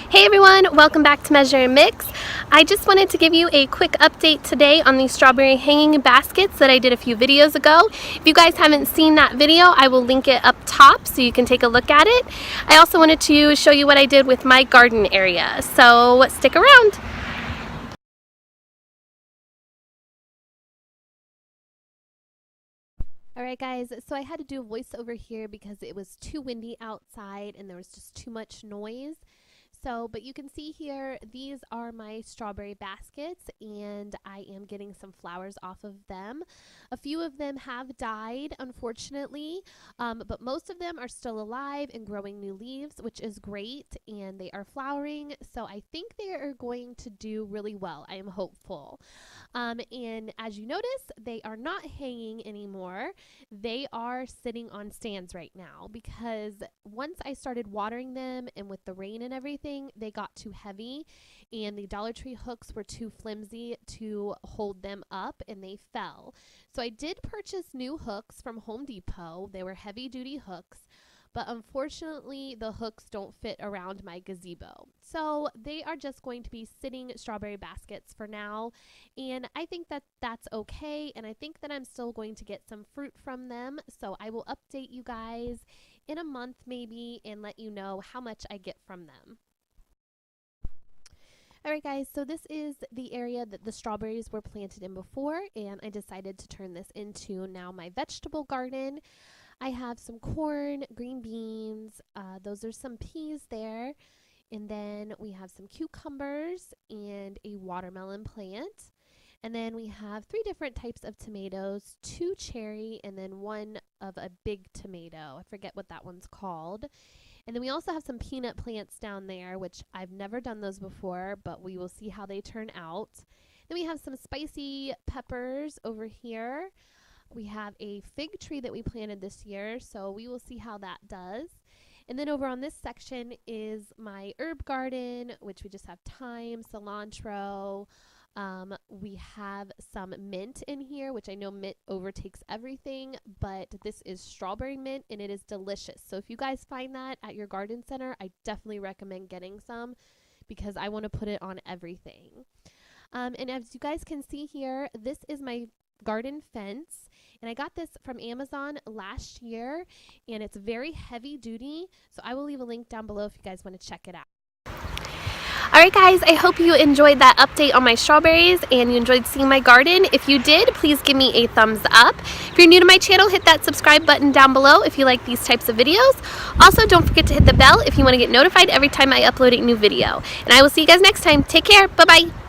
Hey everyone, welcome back to Measure and Mix. I just wanted to give you a quick update today on these strawberry hanging baskets that I did a few videos ago. If you guys haven't seen that video, I will link it up top so you can take a look at it. I also wanted to show you what I did with my garden area, so stick around. Alright guys, so I had to do a voiceover here because it was too windy outside and there was just too much noise. But you can see here, these are my strawberry baskets and I am getting some flowers off of them. A few of them have died, unfortunately, but most of them are still alive and growing new leaves, which is great, and they are flowering, so I think they are going to do really well. I am hopeful. And as you notice, they are not hanging anymore. They are sitting on stands right now because once I started watering them and with the rain and everything, they got too heavy and the Dollar Tree hooks were too flimsy to hold them up and they fell. So I did purchase new hooks from Home Depot. They were heavy duty hooks, but unfortunately the hooks don't fit around my gazebo. So they are just going to be sitting strawberry baskets for now, and I think that that's okay, and I think that I'm still going to get some fruit from them. So I will update you guys in a month maybe and let you know how much I get from them. Alright guys, so this is the area that the strawberries were planted in before, and I decided to turn this into now my vegetable garden. I have some corn, green beans, those are some peas there, and then we have some cucumbers and a watermelon plant. And then we have 3 different types of tomatoes, 2 cherry, and then 1 of a big tomato. I forget what that one's called. And then we also have some peanut plants down there, which I've never done those before, but we will see how they turn out. Then we have some spicy peppers over here. We have a fig tree that we planted this year, so we will see how that does. And then over on this section is my herb garden, which we just have thyme, cilantro. We have some mint in here, which I know mint overtakes everything, but this is strawberry mint and it is delicious. So if you guys find that at your garden center, I definitely recommend getting some because I want to put it on everything. And as you guys can see here, this is my garden fence, and I got this from Amazon last year, and it's very heavy duty, so I will leave a link down below if you guys want to check it out. Alright guys, I hope you enjoyed that update on my strawberries and you enjoyed seeing my garden. If you did, please give me a thumbs up. If you're new to my channel, hit that subscribe button down below if you like these types of videos. Also, don't forget to hit the bell if you want to get notified every time I upload a new video. And I will see you guys next time. Take care. Bye-bye.